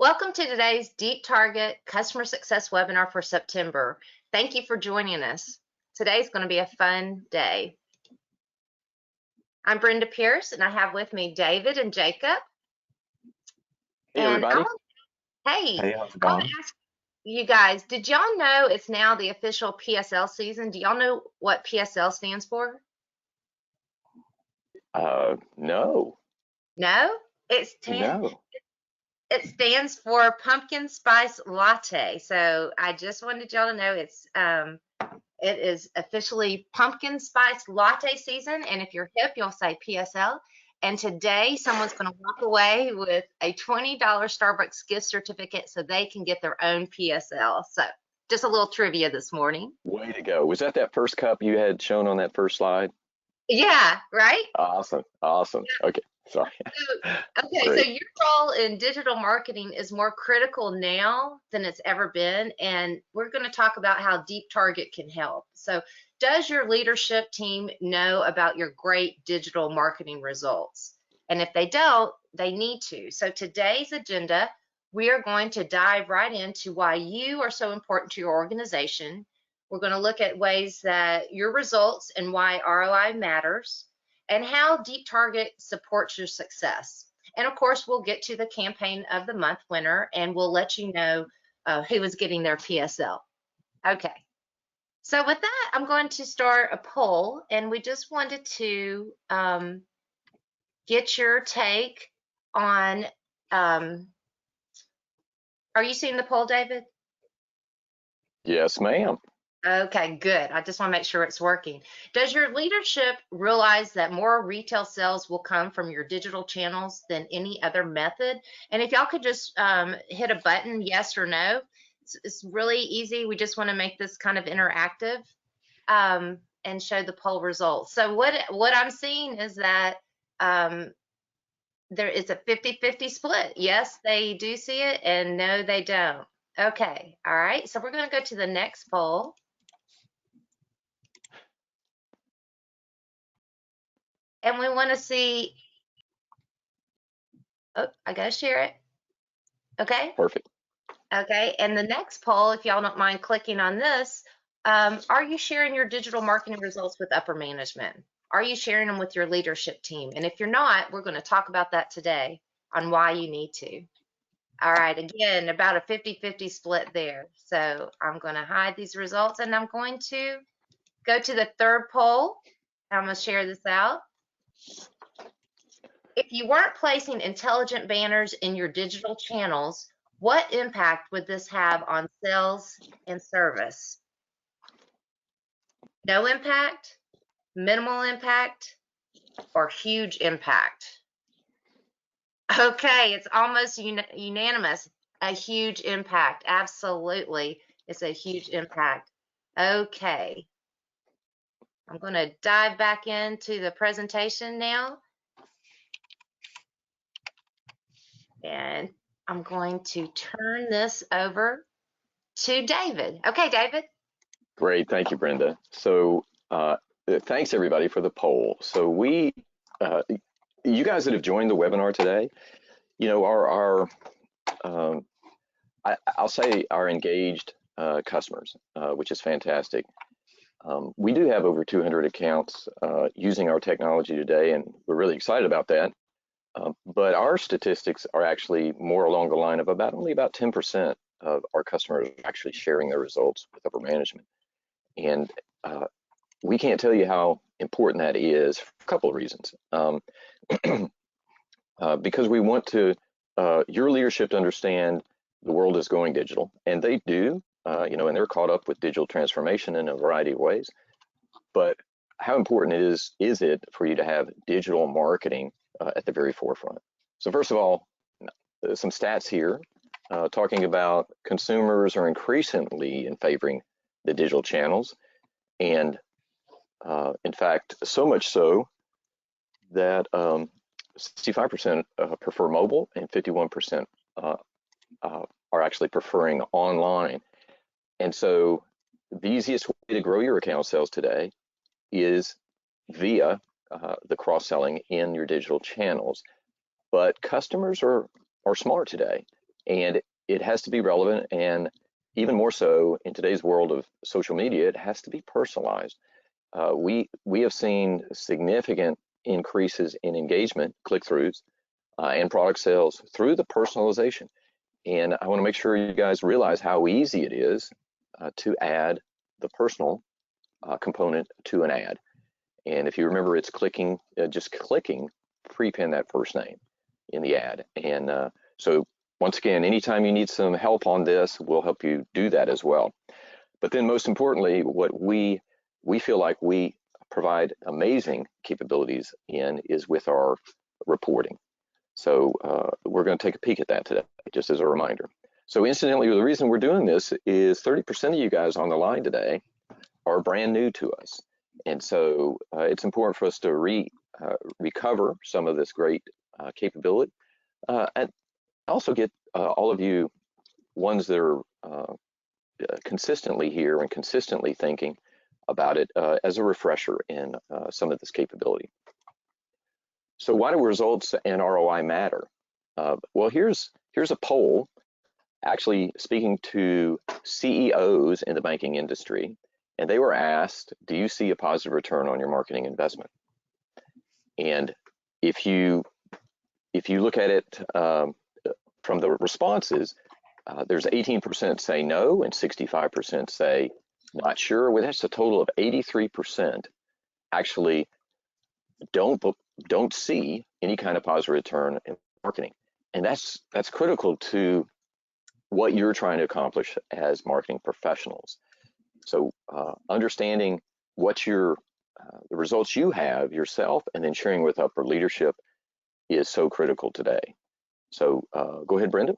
Welcome to today's Deep Target Customer Success webinar for September. Thank you for joining us. Today's going to be a fun day. I'm Brenda Pierce, and I have with me David and Jacob. Hey, everybody. Hey, How's it I want going? to ask you guys, did y'all know it's now the official PSL season? Do y'all know what PSL stands for? No, No? It stands no. It stands for Pumpkin Spice Latte. So I just wanted y'all to know it is officially pumpkin spice latte season. And if you're hip, you'll say PSL. And today, someone's going to walk away with a $20 Starbucks gift certificate so they can get their own PSL. So just a little trivia this morning. Way to go. Was that first cup you had shown on that first slide? Yeah, right? Awesome, awesome. Okay, sorry. Okay, so Great. your role in digital marketing is more critical now than it's ever been, and we're going to talk about how Deep Target can help. So, does your leadership team know about your great digital marketing results? And if they don't, they need to. So, today's agenda, we are going to dive right into why you are so important to your organization. We're going to look at ways that your results and why ROI matters and how Deep Target supports your success. And of course, we'll get to the campaign of the month winner and we'll let you know who is getting their PSL. Okay. So with that, I'm going to start a poll and we just wanted to get your take on, are you seeing the poll, David? Yes, ma'am. Okay, good. I just want to make sure it's working. Does your leadership realize that more retail sales will come from your digital channels than any other method? And if y'all could just hit a button, yes or no. It's really easy. We just want to make this kind of interactive and show the poll results. So what I'm seeing is that there is a 50-50 split. Yes, they do see it, and no, they don't. Okay, all right. So we're going to go to the next poll. And we want to see, oh, I gotta share it. Okay. Perfect. Okay. And the next poll, if y'all don't mind clicking on this, are you sharing your digital marketing results with upper management? Are you sharing them with your leadership team? And if you're not, we're going to talk about that today on why you need to. All right. Again, about a 50-50 split there. So I'm going to hide these results and I'm going to go to the third poll. I'm going to share this out. If you weren't placing intelligent banners in your digital channels, what impact would this have on sales and service? No impact, minimal impact, or huge impact? Okay, it's almost unanimous. A huge impact. Absolutely. It's a huge impact. Okay. I'm going to dive back into the presentation now. And I'm going to turn this over to David. Okay, David. Great. Thank you, Brenda. So, thanks everybody for the poll. So you guys that have joined the webinar today, you know, I'll say our engaged customers, which is fantastic. We do have over 200 accounts using our technology today, and we're really excited about that. But our statistics are actually more along the line of only about 10% of our customers are actually sharing their results with upper management. And we can't tell you how important that is for a couple of reasons. Because we want your leadership to understand the world is going digital, and they do, you know, and they're caught up with digital transformation in a variety of ways. But how important is it for you to have digital marketing at the very forefront? So first of all, some stats here talking about consumers are increasingly in favoring the digital channels, and in fact, so much so that 65% prefer mobile and 51% are actually preferring online. And so the easiest way to grow your account sales today is via the cross-selling in your digital channels. But customers are smart today. And it has to be relevant, and even more so in today's world of social media, it has to be personalized. We have seen significant increases in engagement, click-throughs, and product sales through the personalization. And I want to make sure you guys realize how easy it is to add the personal component to an ad. And if you remember, it's clicking, just clicking, prepend that first name in the ad. And so once again, anytime you need some help on this, we'll help you do that as well. But then most importantly, what we feel like we provide amazing capabilities in is with our reporting. So we're going to take a peek at that today, just as a reminder. So incidentally, the reason we're doing this is 30% of you guys on the line today are brand new to us. And so it's important for us to recover some of this great capability, and also get all of you ones that are consistently here and consistently thinking about it as a refresher in some of this capability. So why do results and ROI matter? Well, here's a poll actually speaking to CEOs in the banking industry, and they were asked, do you see a positive return on your marketing investment? And if you look at it from the responses, there's 18% say no and 65% say not sure. Well, that's a total of 83% actually don't see any kind of positive return in marketing. And that's critical to what you're trying to accomplish as marketing professionals. So understanding what the results you have yourself and then sharing with upper leadership is so critical today. So go ahead, Brenda.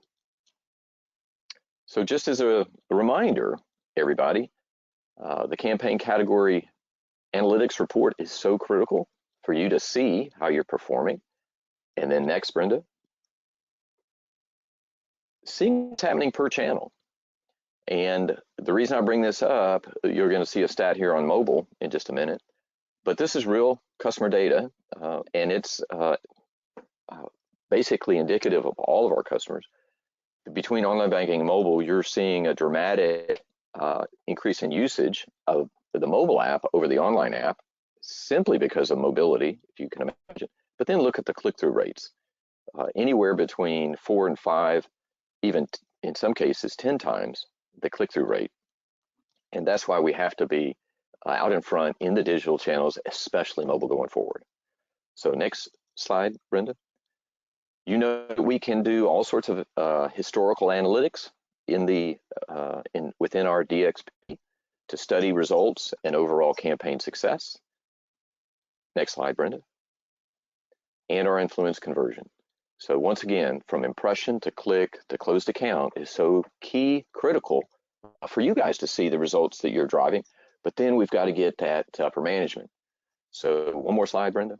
So just as a reminder, everybody, the campaign category analytics report is so critical for you to see how you're performing. And then next, Brenda, seeing what's happening per channel. And the reason I bring this up, you're going to see a stat here on mobile in just a minute, but this is real customer data, and it's basically indicative of all of our customers. Between online banking and mobile, you're seeing a dramatic increase in usage of the mobile app over the online app, simply because of mobility, if you can imagine. But then look at the click-through rates, anywhere between 4 and 5, even in some cases 10 times the click-through rate. And that's why we have to be out in front in the digital channels, especially mobile going forward. So next slide, Brenda. You know that we can do all sorts of historical analytics within our DXP to study results and overall campaign success. Next slide, Brenda. And our influence conversion. So once again, from impression to click to closed account is so key, critical for you guys to see the results that you're driving. But then we've got to get that to upper management. So one more slide, Brenda.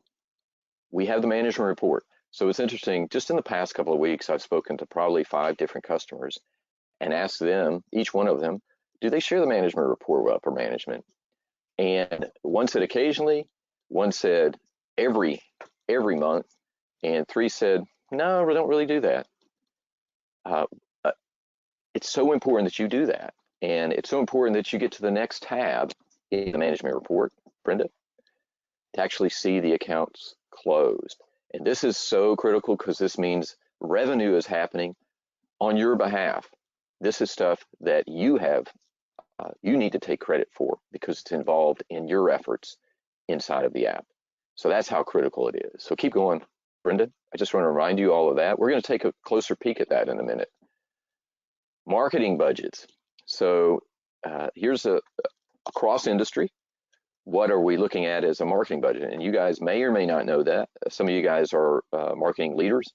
We have the management report. So it's interesting, just in the past couple of weeks, I've spoken to probably 5 different customers and asked them, each one of them, do they share the management report with upper management? And one said occasionally, one said every month, and 3 said, no, we don't really do that. It's so important that you do that. And it's so important that you get to the next tab in the management report, Brenda, to actually see the accounts closed. And this is so critical because this means revenue is happening on your behalf. This is stuff that you need to take credit for because it's involved in your efforts inside of the app. So that's how critical it is. So keep going, Brenda. I just want to remind you all of that. We're going to take a closer peek at that in a minute. Marketing budgets. So here's across industry. What are we looking at as a marketing budget? And you guys may or may not know that. Some of you guys are marketing leaders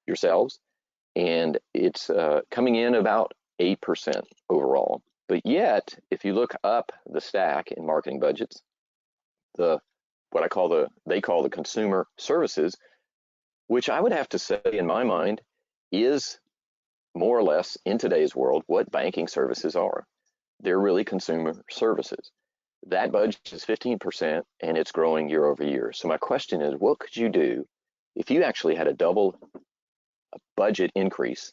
yourselves, and it's coming in about 8% overall. But yet, if you look up the stack in marketing budgets, they call the consumer services, which I would have to say in my mind is more or less in today's world what banking services are. They're really consumer services. That budget is 15% and it's growing year over year. So my question is, what could you do if you actually had a double budget increase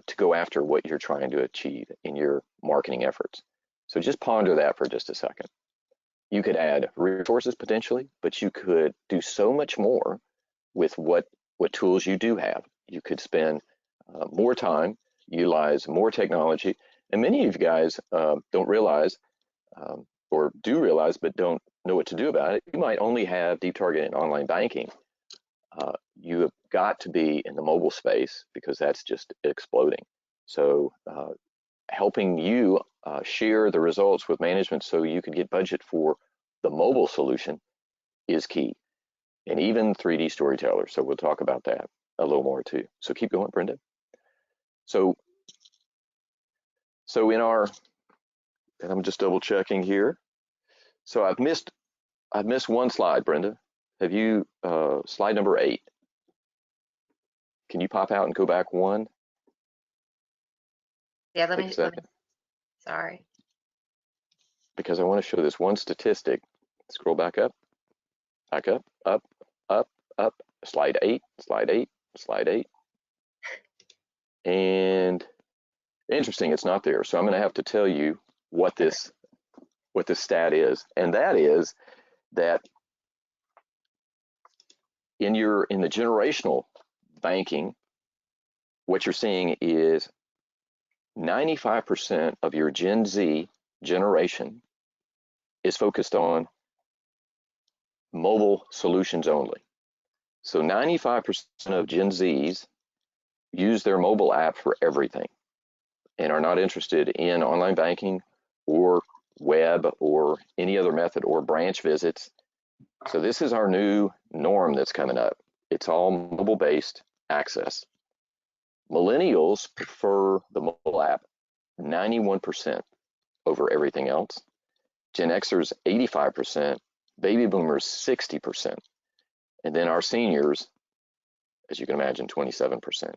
to go after what you're trying to achieve in your marketing efforts. So just ponder that for just a second. You could add resources potentially, but you could do so much more with what tools you do have. You could spend more time, utilize more technology, and many of you guys don't realize or do realize but don't know what to do about it. You might only have deep target and online banking. You have got to be in the mobile space because that's just exploding. So helping you share the results with management so you can get budget for the mobile solution is key, and even 3D Storyteller. So we'll talk about that a little more too. So keep going, Brenda. So in our, and I'm just double checking here. So I've missed one slide, Brenda. Have you, slide number 8. Can you pop out and go back one? Yeah, let me, sorry. Because I want to show this one statistic. Scroll back up, up, slide 8, slide 8, slide 8. And interesting, it's not there. So I'm going to have to tell you what this stat is. And that is that in the generational banking, what you're seeing is 95% of your Gen Z generation is focused on mobile solutions only. So 95% of Gen Zs use their mobile app for everything and are not interested in online banking or web or any other method or branch visits. So this is our new norm that's coming up. It's all mobile-based access. Millennials prefer the mobile app 91% over everything else. Gen Xers 85%, baby boomers 60%, and then our seniors, as you can imagine, 27%.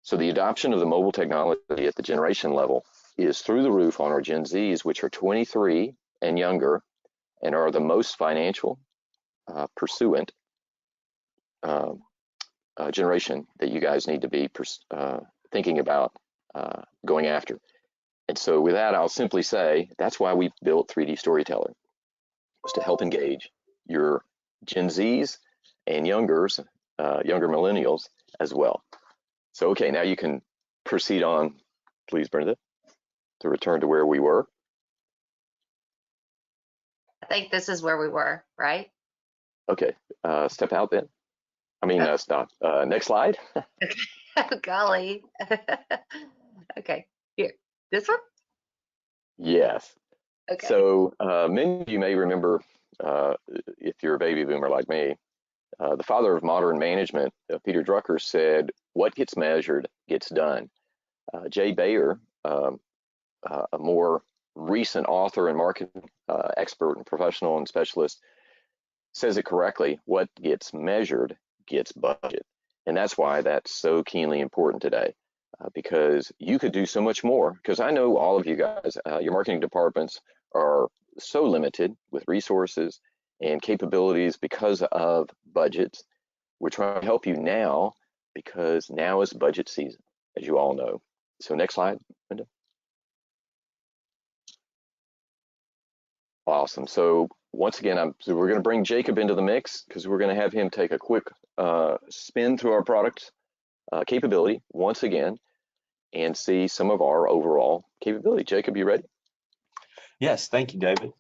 So the adoption of the mobile technology at the generation level is through the roof on our Gen Zs, which are 23 and younger and are the most financial pursuant generation that you guys need to be thinking about going after. And so with that, I'll simply say that's why we built 3D Storyteller, was to help engage your Gen Zs and younger millennials as well. So, okay, now you can proceed on, please, Brenda, to return to where we were. I think this is where we were, right? Okay, step out then. I mean, stop. Next slide. Okay. Oh, golly. Okay, here, this one? Yes. Okay. So many of you may remember, if you're a baby boomer like me, the father of modern management, Peter Drucker, said, "What gets measured gets done." Jay Bayer, a more recent author and marketing expert and professional and specialist, says it correctly: what gets measured gets budget. And that's why that's so keenly important today, because you could do so much more. Because I know all of you guys, your marketing departments are so limited with resources and capabilities because of budgets. We're trying to help you now because now is budget season, as you all know. So next slide, Linda. Awesome. So once again, so we're going to bring Jacob into the mix because we're going to have him take a quick spin through our product capability once again and see some of our overall capability. Jacob, you ready? Yes, thank you, David.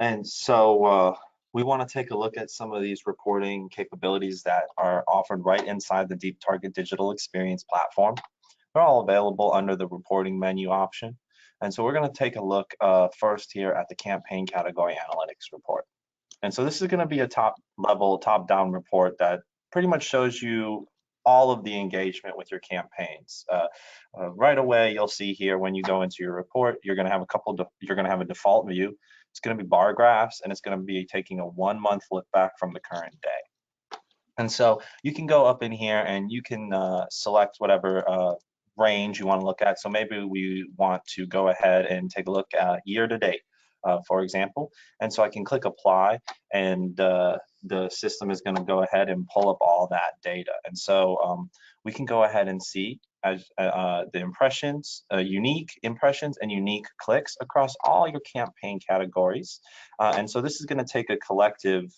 And so we want to take a look at some of these reporting capabilities that are offered right inside the Deep Target Digital Experience platform. They're all available under the reporting menu option. And so we're going to take a look first here at the campaign category analytics report. And so this is going to be a top-level, top-down report that pretty much shows you all of the engagement with your campaigns. Right away, you'll see here when you go into your report, you're going to have a default view. It's going to be bar graphs, and it's going to be taking a 1-month look back from the current day. And so you can go up in here and you can select whatever range you want to look at. So maybe we want to go ahead and take a look at year to date, for example. And so I can click apply, and the system is going to go ahead and pull up all that data. And so we can go ahead and see as the impressions, unique impressions and unique clicks across all your campaign categories. And so this is going to take a collective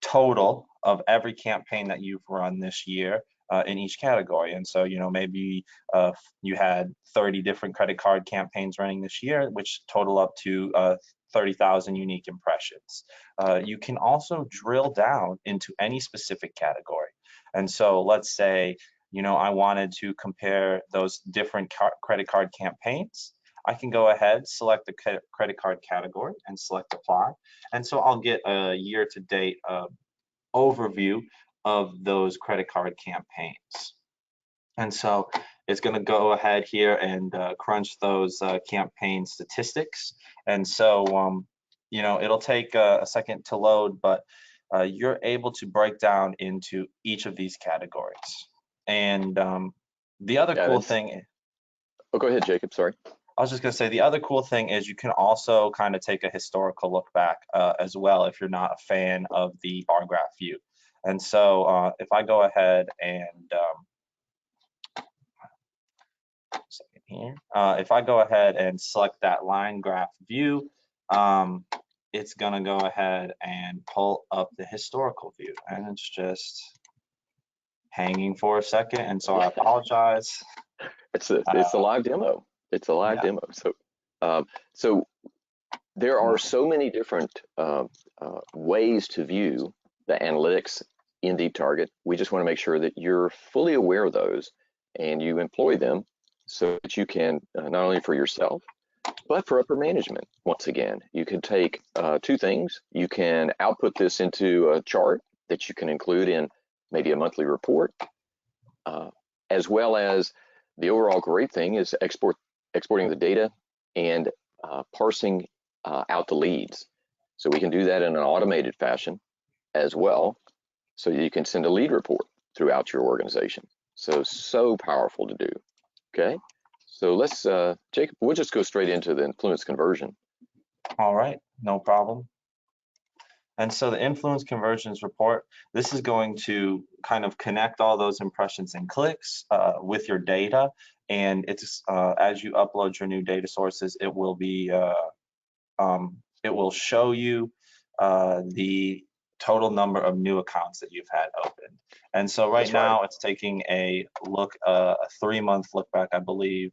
total of every campaign that you've run this year in each category. And so, maybe you had 30 different credit card campaigns running this year, which total up to 30,000 unique impressions. You can also drill down into any specific category. And so let's say, I wanted to compare those different credit card campaigns. I can go ahead, select the credit card category and select apply. And so I'll get a year-to-date overview of those credit card campaigns. And so it's going to go ahead here and crunch those campaign statistics. And so, it'll take a second to load, but you're able to break down into each of these categories. And the other cool thing. Oh, go ahead, Jacob. Sorry. I was just going to say the other cool thing is you can also kind of take a historical look back as well if you're not a fan of the bar graph view. And so if I go ahead and if I go ahead and select that line graph view, it's going to go ahead and pull up the historical view, and it's just hanging for a second. And so I apologize. It's a live demo. It's a live demo. So there are so many different ways to view the analytics in Deep Target. We just want to make sure that you're fully aware of those and you employ them so that you can, not only for yourself, but for upper management. Once again, you can take two things. You can output this into a chart that you can include in maybe a monthly report, as well as the overall great thing is exporting the data and parsing out the leads. So we can do that in an automated fashion as well, so you can send a lead report throughout your organization. So powerful to do. Okay, so let's, Jacob, we'll just go straight into the influence conversion. All right, no problem. And so the influence conversions report, this is going to kind of connect all those impressions and clicks with your data. And it's as you upload your new data sources, it will be it will show you the total number of new accounts that you've had opened. And so right now it's taking a look, a 3-month look back, I believe.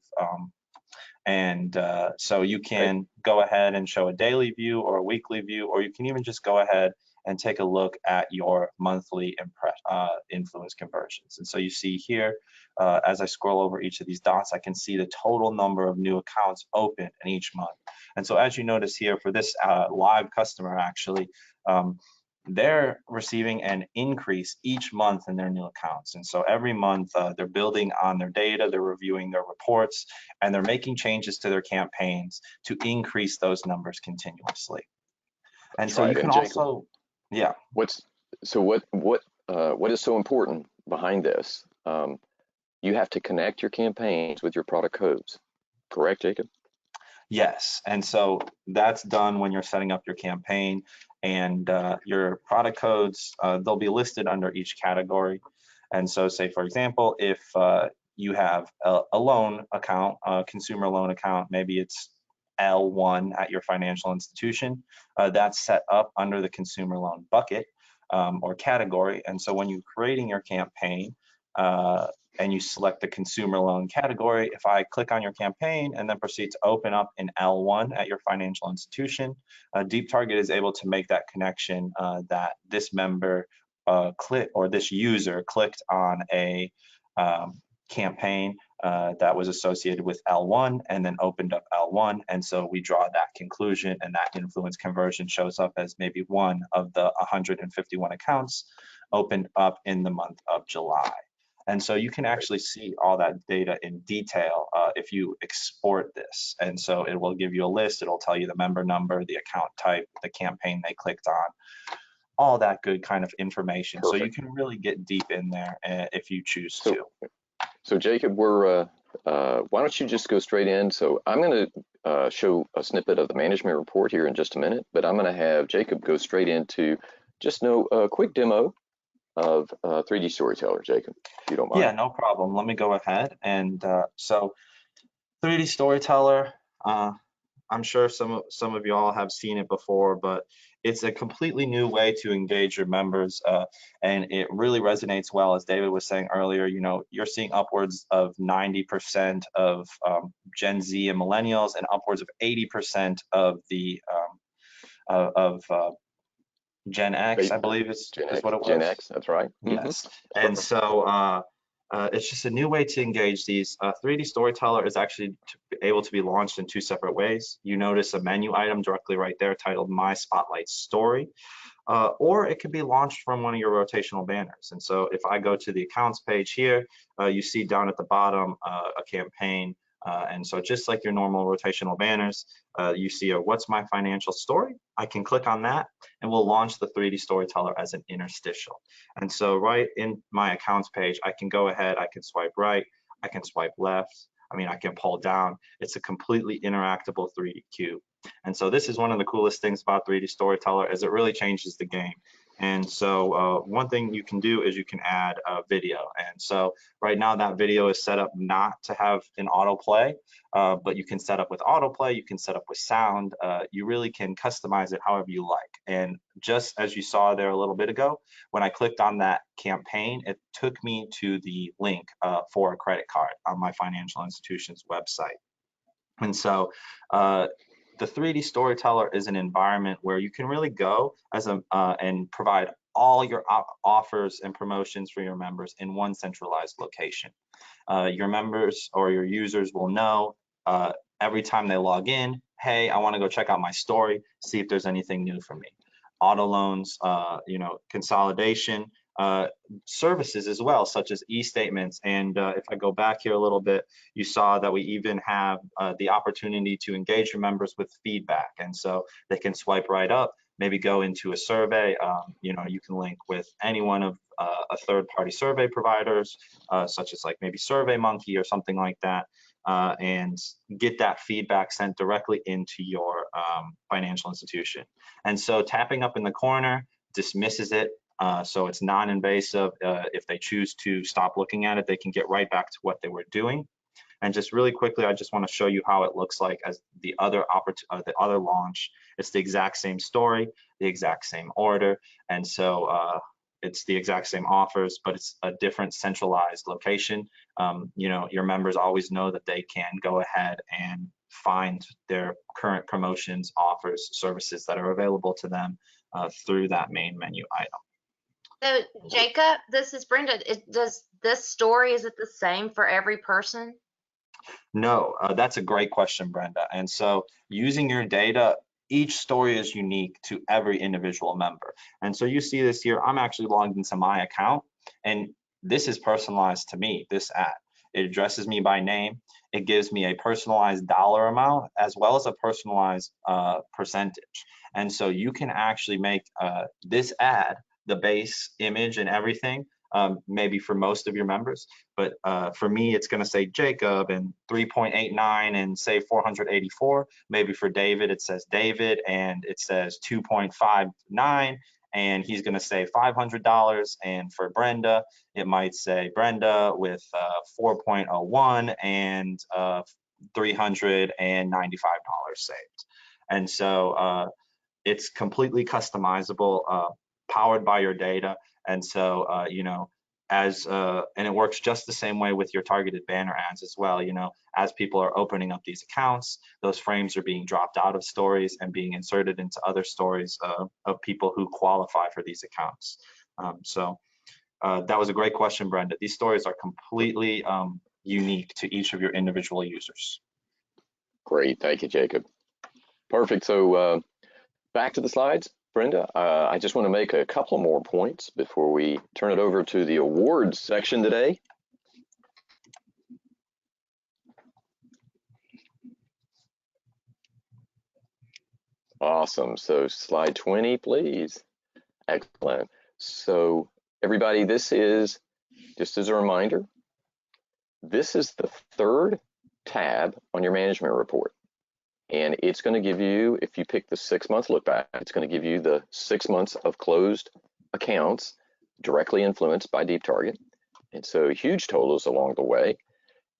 So you can go ahead and show a daily view or a weekly view, or you can even just go ahead and take a look at your monthly influence conversions. And so you see here, as I scroll over each of these dots, I can see the total number of new accounts open in each month. And so as you notice here for this live customer, actually, they're receiving an increase each month in their new accounts. And so every month they're building on their data, they're reviewing their reports, and they're making changes to their campaigns to increase those numbers continuously. And so you can also, what is so important behind this? You have to connect your campaigns with your product codes, correct, Jacob? Yes, and so that's done when you're setting up your campaign, and your product codes, they'll be listed under each category. And so say, for example, if you have a loan account, a consumer loan account, maybe it's L1 at your financial institution, that's set up under the consumer loan bucket or category. And so when you're creating your campaign, and you select the consumer loan category, if I click on your campaign and then proceed to open up in L1 at your financial institution, Deep Target is able to make that connection that this member this user clicked on a campaign that was associated with L1 and then opened up L1. And so we draw that conclusion, and that influence conversion shows up as maybe one of the 151 accounts opened up in the month of July. And so you can actually see all that data in detail if you export this. And so it will give you a list. It'll tell you the member number, the account type, the campaign they clicked on, all that good kind of information. Perfect. So you can really get deep in there if you choose to. So Jacob, why don't you just go straight in? So I'm going to show a snippet of the management report here in just a minute, but I'm going to have Jacob go straight into just a quick demo of 3D Storyteller, Jacob, if you don't mind. Yeah, no problem. Let me go ahead. And so 3D Storyteller, I'm sure some of y'all have seen it before, but it's a completely new way to engage your members, and it really resonates well. As David was saying earlier, you know, you're seeing upwards of 90% of Gen Z and millennials, and upwards of 80% of the Gen X, I believe is what it was. Gen X, that's right. Yes. And so it's just a new way to engage these. 3D Storyteller is actually able to be launched in two separate ways. You notice a menu item directly right there titled My Spotlight Story, or it could be launched from one of your rotational banners. And so if I go to the accounts page here, you see down at the bottom a campaign. And so just like your normal rotational banners, you see a what's my financial story? I can click on that and we'll launch the 3D Storyteller as an interstitial. And so right in my accounts page, I can go ahead, I can swipe right, I can swipe left, I can pull down. It's a completely interactable 3D cube. And so this is one of the coolest things about 3D Storyteller is it really changes the game. And so one thing you can do is you can add a video. And so right now that video is set up not to have an autoplay, but you can set up with autoplay, you can set up with sound. You really can customize it however you like. And just as you saw there a little bit ago, when I clicked on that campaign, it took me to the link for a credit card on my financial institution's website. And so the 3D Storyteller is an environment where you can really go as and provide all your offers and promotions for your members in one centralized location. Your members or your users will know every time they log in, hey, I want to go check out my story, see if there's anything new for me. Auto loans, consolidation, services as well, such as e-statements. And if I go back here a little bit, you saw that we even have the opportunity to engage your members with feedback. And so they can swipe right up, maybe go into a survey. You can link with any one of a third-party survey providers, such as like maybe SurveyMonkey or something like that, and get that feedback sent directly into your financial institution. And so tapping up in the corner dismisses it. So it's non-invasive. If they choose to stop looking at it, they can get right back to what they were doing. And just really quickly, I just want to show you how it looks like as the other launch. It's the exact same story, the exact same order, and so it's the exact same offers, but it's a different centralized location. Your members always know that they can go ahead and find their current promotions, offers, services that are available to them through that main menu item. So Jacob, this is Brenda. Does this story, is it the same for every person? No, that's a great question, Brenda. And so using your data, each story is unique to every individual member. And so you see this here, I'm actually logged into my account and this is personalized to me, this ad. It addresses me by name. It gives me a personalized dollar amount as well as a personalized percentage. And so you can actually make this ad, the base image and everything, maybe for most of your members, but for me, it's going to say Jacob and 3.89 and say 484. Maybe for David, it says David and it says 2.59 and he's going to say $500. And for Brenda, it might say Brenda with 4.01 and $395 saved. And so it's completely customizable, powered by your data. And so, and it works just the same way with your targeted banner ads as well. As people are opening up these accounts, those frames are being dropped out of stories and being inserted into other stories of people who qualify for these accounts. So that was a great question, Brenda. These stories are completely unique to each of your individual users. Great, thank you, Jacob. Perfect, so back to the slides. Brenda, I just want to make a couple more points before we turn it over to the awards section today. Awesome. So slide 20, please. Excellent. So everybody, this is, just as a reminder, this is the third tab on your management report. And it's going to give you, if you pick the 6-month look back, it's going to give you the 6 months of closed accounts directly influenced by Deep Target. And so huge totals along the way.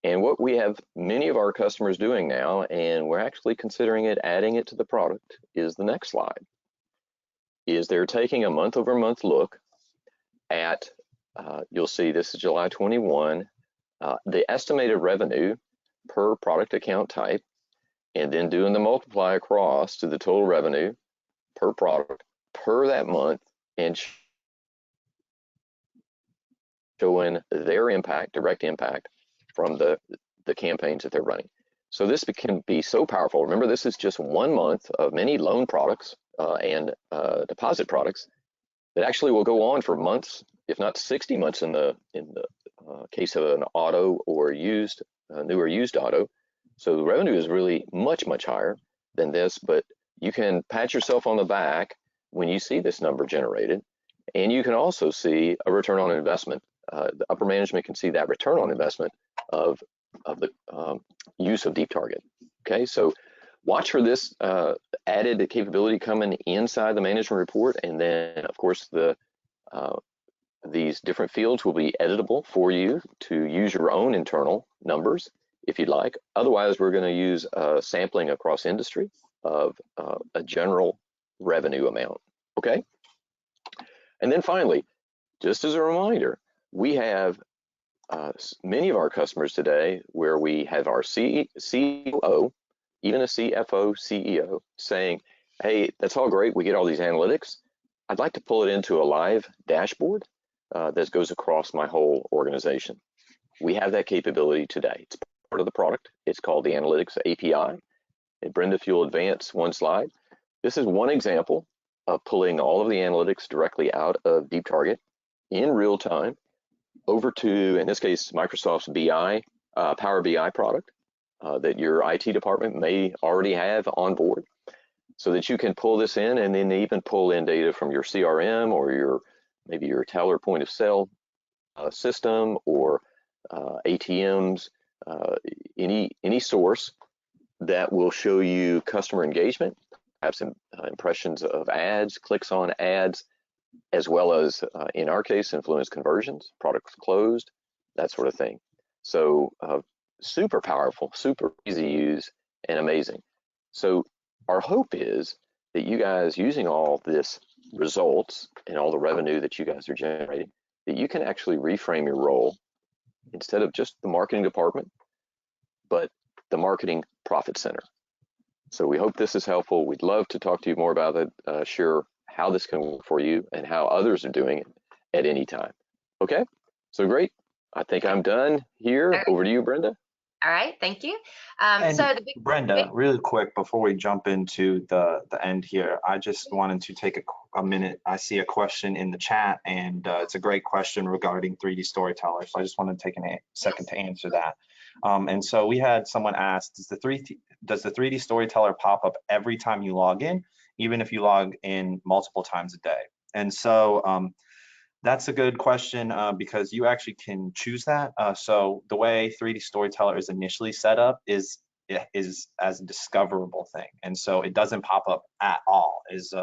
And what we have many of our customers doing now, and we're actually considering it, adding it to the product, is the next slide, is they're taking a month-over-month look at, you'll see this is July 21, the estimated revenue per product account type, and then doing the multiply across to the total revenue per product per that month, and showing their impact, direct impact from the campaigns that they're running. So this can be so powerful. Remember, this is just 1 month of many loan products and deposit products that actually will go on for months, if not 60 months in the case of an auto or used, newer used auto. So the revenue is really much, much higher than this, but you can pat yourself on the back when you see this number generated. And you can also see a return on investment. The upper management can see that return on investment of the use of Deep Target. Okay, so watch for this added capability coming inside the management report, and then of course these different fields will be editable for you to use your own internal numbers if you'd like. Otherwise, we're going to use sampling across industry of a general revenue amount. Okay, and then finally, just as a reminder, we have many of our customers today where we have our COO, even a CFO, CEO saying, hey, that's all great, we get all these analytics. I'd like to pull it into a live dashboard that goes across my whole organization. We have that capability today. It's part of the product. It's called the Analytics API. And Brenda, if you'll advance one slide. This is one example of pulling all of the analytics directly out of Deep Target in real time over to, in this case, Microsoft's BI, Power BI product that your IT department may already have on board, so that you can pull this in and then even pull in data from your CRM or maybe your teller point of sale system or ATMs, any source that will show you customer engagement, have some impressions of ads, clicks on ads, as well as, in our case, influence conversions, products closed, that sort of thing. So super powerful, super easy to use, and amazing. So our hope is that you guys, using all this results and all the revenue that you guys are generating, that you can actually reframe your role instead of just the marketing department, but the marketing profit center. So we hope this is helpful. We'd love to talk to you more about it, share how this can work for you and how others are doing it at any time. Okay, so great. I think I'm done here. Right. Over to you, Brenda. All right, thank you. Brenda, really quick before we jump into the end here, I just wanted to take a minute. I see a question in the chat, and it's a great question regarding 3D Storyteller. So I just want to take a second to answer that. And so we had someone ask, does the 3D Storyteller pop up every time you log in, even if you log in multiple times a day? And so that's a good question because you actually can choose that. So the way 3D Storyteller is initially set up is as a discoverable thing, and so it doesn't pop up at all. Is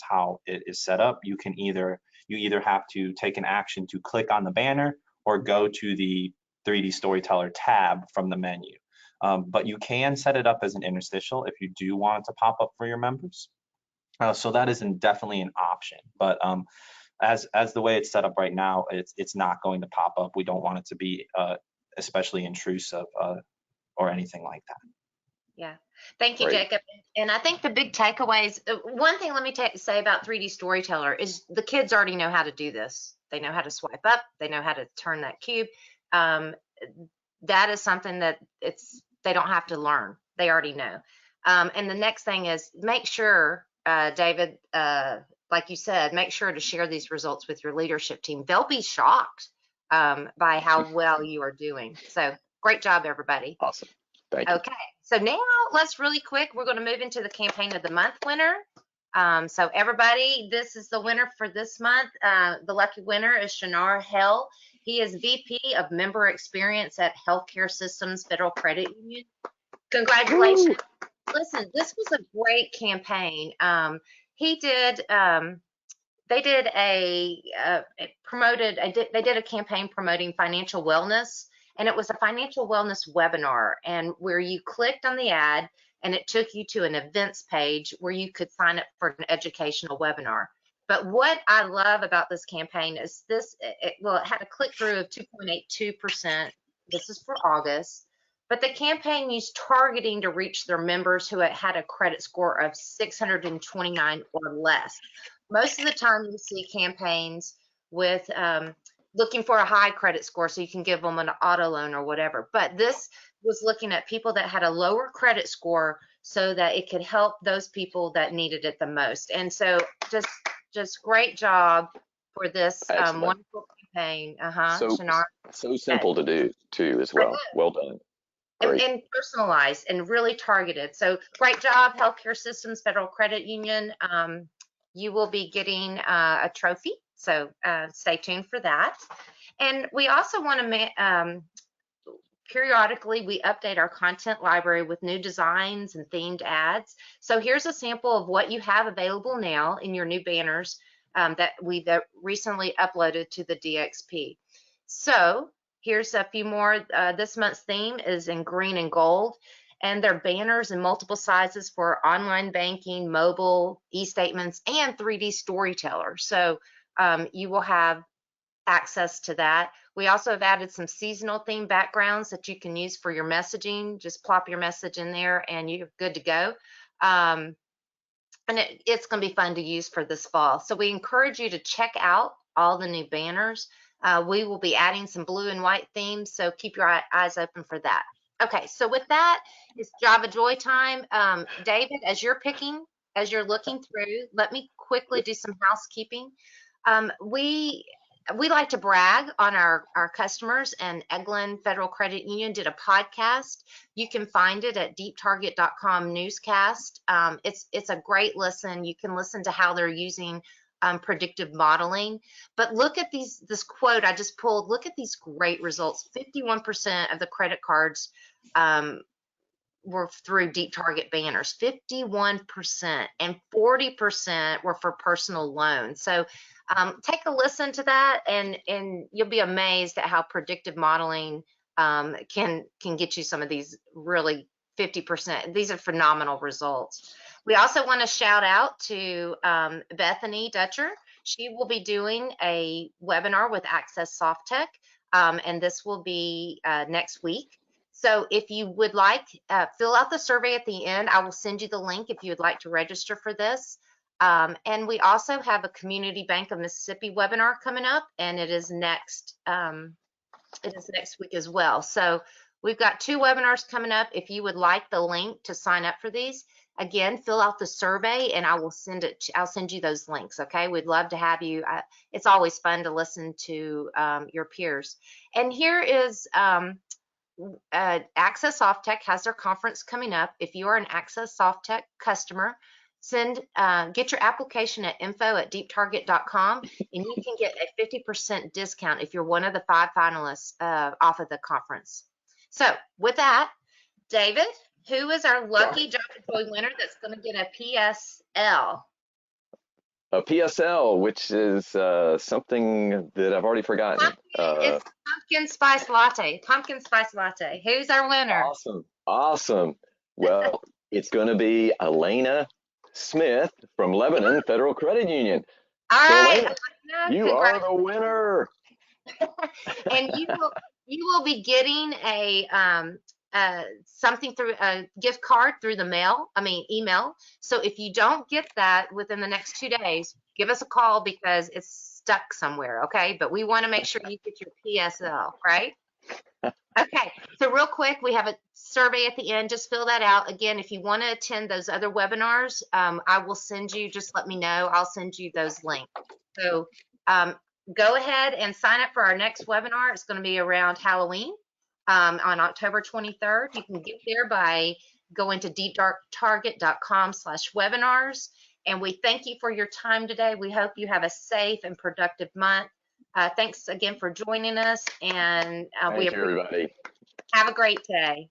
how it is set up. You either have to take an action to click on the banner or go to the 3D Storyteller tab from the menu. But you can set it up as an interstitial if you do want it to pop up for your members. So that is definitely an option, but as the way it's set up right now, it's not going to pop up. We don't want it to be especially intrusive or anything like that. Yeah, thank you, Jacob. And I think the big takeaways, one thing let me say about 3D Storyteller is the kids already know how to do this. They know how to swipe up. They know how to turn that cube. That is something that they don't have to learn. They already know. And the next thing is make sure, David, like you said, make sure to share these results with your leadership team. They'll be shocked by how well you are doing. So great job, everybody. Awesome. Thank you. Okay, so now let's really quick, we're going to move into the campaign of the month winner. So everybody, this is the winner for this month. The lucky winner is Shanar Hell. He is VP of Member Experience at Healthcare Systems Federal Credit Union. Congratulations. Listen, this was a great campaign. He did they did they did a campaign promoting financial wellness, and it was a financial wellness webinar, and where you clicked on the ad and it took you to an events page where you could sign up for an educational webinar. But what I love about this campaign is it had a click-through of 2.82%. This is for August. But the campaign used targeting to reach their members who had a credit score of 629 or less. Most of the time you see campaigns with looking for a high credit score so you can give them an auto loan or whatever. But this was looking at people that had a lower credit score so that it could help those people that needed it the most. And so just great job for this wonderful campaign. Shanar. So simple to do too as well. Well done. And personalized and really targeted. So great job, Healthcare Systems Federal Credit Union. You will be getting a trophy, so stay tuned for that. And we also want to periodically we update our content library with new designs and themed ads. So here's a sample of what you have available now in your new banners that we've recently uploaded to the DXP. So here's a few more. This month's theme is in green and gold, and they're banners in multiple sizes for online banking, mobile, e-statements, and 3D storyteller. So you will have access to that. We also have added some seasonal theme backgrounds that you can use for your messaging. Just plop your message in there and you're good to go. And it's going to be fun to use for this fall. So we encourage you to check out all the new banners. We will be adding some blue and white themes, so keep your eyes open for that. Okay, so with that, it's Java Joy time. David, as you're looking through, let me quickly do some housekeeping. We like to brag on our customers, and Eglin Federal Credit Union did a podcast. You can find it at deeptarget.com newscast. It's a great listen. You can listen to how they're using predictive modeling. But look at this quote I just pulled. Look at these great results. 51% of the credit cards were through Deep Target banners, 51%, and 40% were for personal loans. So take a listen to that, and you'll be amazed at how predictive modeling can get you some of these really 50%. These are phenomenal results. We also want to shout out to Bethany Dutcher. She will be doing a webinar with Access Softtech, and this will be next week. So if you would like, fill out the survey at the end. I will send you the link if you would like to register for this. And we also have a Community Bank of Mississippi webinar coming up, and it is next week as well. So we've got 2 webinars coming up. If you would like the link to sign up for these, again, fill out the survey and I'll send you those links. Okay, we'd love to have you. It's always fun to listen to your peers. And here is Access Softtech has their conference coming up. If you are an Access Softtech customer, get your application at info@deeptarget.com, and you can get a 50% discount if you're one of the 5 finalists off of the conference. So with that, David, who is our lucky Java Joy winner that's going to get a PSL? A PSL, which is something that I've already forgotten. It's pumpkin spice latte. Pumpkin spice latte. Who's our winner? Awesome. Well, it's going to be Elena Smith from Lebanon Federal Credit Union. All right, Elena, you are the winner. And you will be getting something through a gift card through the email. So if you don't get that within the next 2 days, give us a call because it's stuck somewhere, okay? But we want to make sure you get your PSL, right? Okay, so real quick, we have a survey at the end. Just fill that out. Again, if you want to attend those other webinars, I will send you, just let me know. I'll send you those links. So go ahead and sign up for our next webinar. It's going to be around Halloween on October 23rd. You can get there by going to deeptarget.com/webinars. And we thank you for your time today. We hope you have a safe and productive month. Thanks again for joining us, and Thank you, everybody. Have a great day.